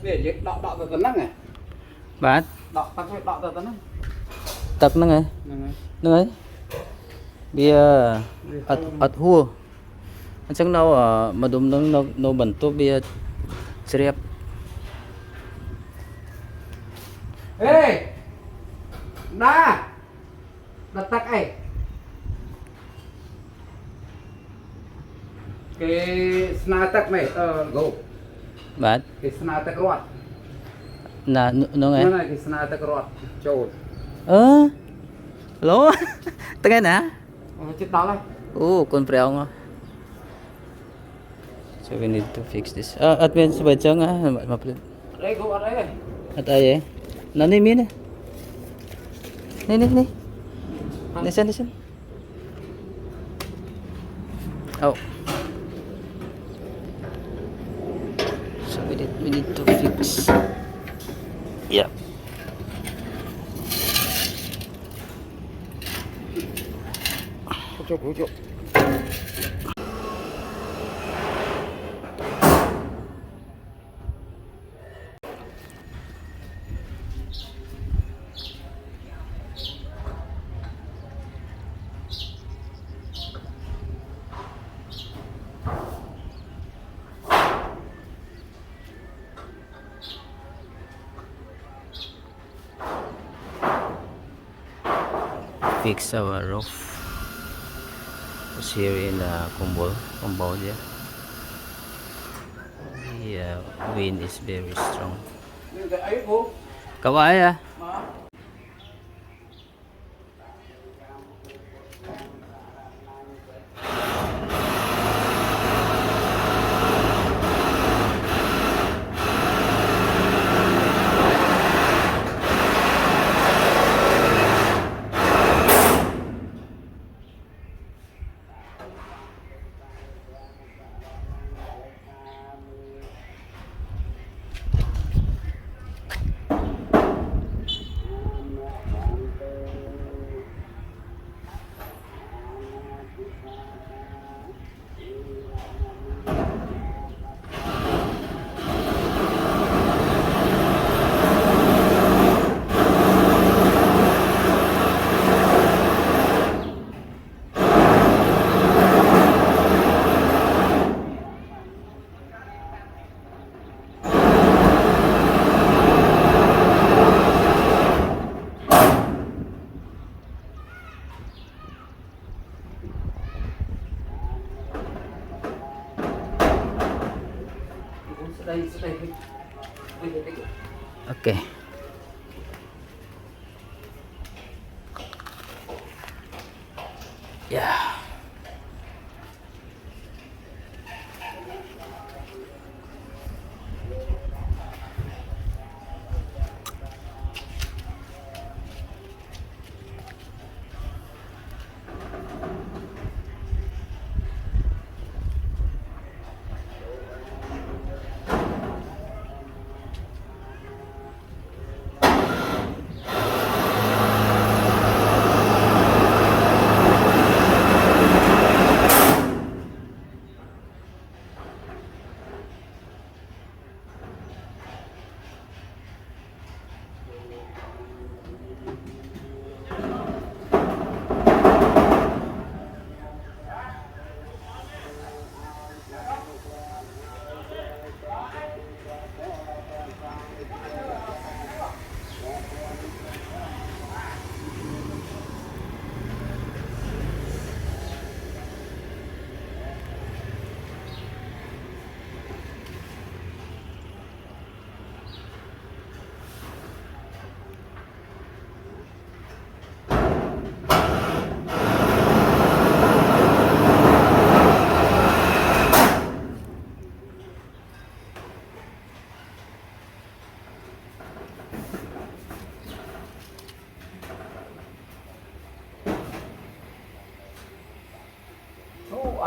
Về đọ từ tấn năng này. Bạn Đọ từ tấn năng. tập nó nghe nó ấy bia at hua anh chẳng nào mà đúng nó bẩn tốt bia srep Ê! Đa! Đặt tắc ấy. Cái snatak này go. bạn Cái snatak rot. là nó nghe Này cái snatak rot. Chốt. lố tao nghe nè Chết đó này. con preo nga so we need to fix this at men sa bacha nga maplit Đây go ở đây. at ay nani min ni listen oh so we need to fix yeah Chốt. fix our roof. It's here in Cambodia. The wind is very strong. Cái ấy go. Cậu ấy à? Okay. Yeah.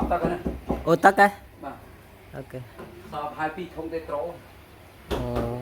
Tắc này. Ô tắc á. Vâng. Okay. Sao hai pi không thể trổ. Ồ.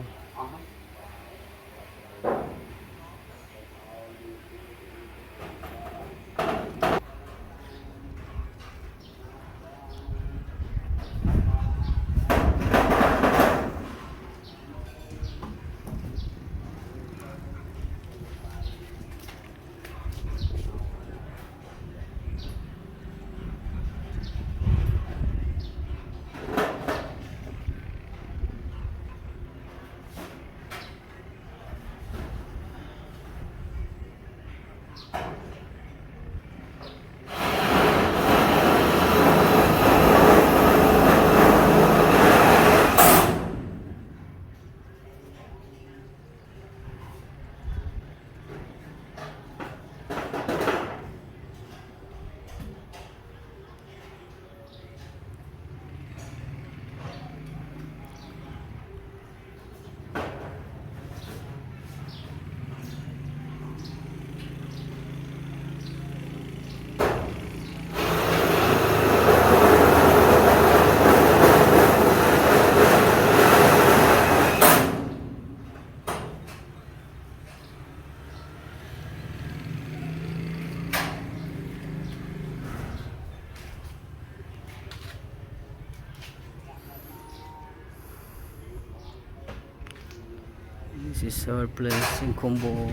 This is our place in Combo.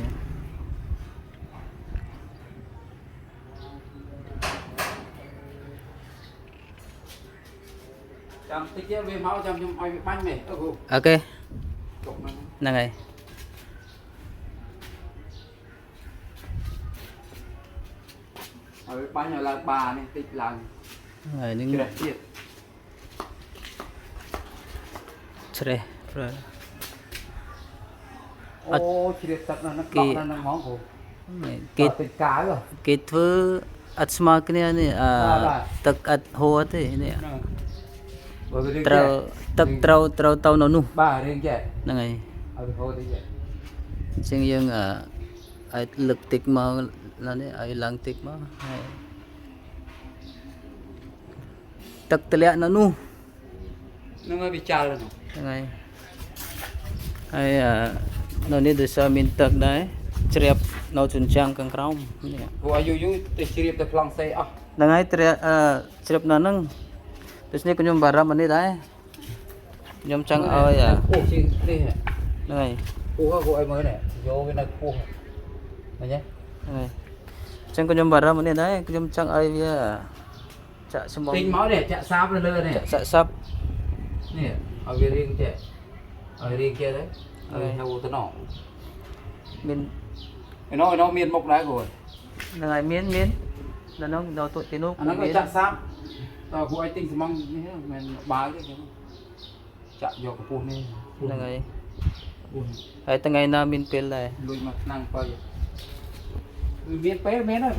Chẳng tí kia về máu chẳng nhưng ai bị bánh này. Cô. Ok, Chụp nó. nè ngay. Ai bị bánh là bà này tích lần. Này Chưa những đẹp thiệt. tre, rồi. Ô, chỉ đẹp thật là nó Kì- đọc ra nó món của. Này, Kịt. Kịt cá rồi. Kitwe at smak niya ni Ba. tak at huat eh ni. Bởi vì riêng Trau trẻ. tak trau tau no nu. Bà riêng trẻ. Nè ngay. Ở bên hồ thì vậy. Sing yung ay lực tik mo la ni ay lang tik mo. Tak telya na nu. Nó ngay bị chà rồi. Nè ngay. Ay no ni do sa min tak dai. Chriap no chun chang kang kraum. Cô ai yêu tôi chỉ đẹp tập lòng xe. Nè ngay chriap na nang. Terus ni kunyum baram ni dai. Kunyum chang ay Cô chỉ đi hả? nè ngay. Cô ai mới này. Vô bên này cô. Này nhé. Nè. Chang kunyum baram ni dai. Kunyum chang ay ya. Cha semong. Tính máu để chạy sáp lên lơ này. Sa sap. Nè, ở bên riêng trẻ. Ở riêng kia đấy. Ở theo tao nọ. Min Nó miên mộc đá rồi. nè ngay miên. Là nó tụi tinu. Nó phải chạy sáp. Tao cô ai tinh thì mong mình bái cái chạy vô cái phun này. Nè ngay. Phun. Ay tangay namin pil ay. Lùi mặt năng coi. Miên pé mé nó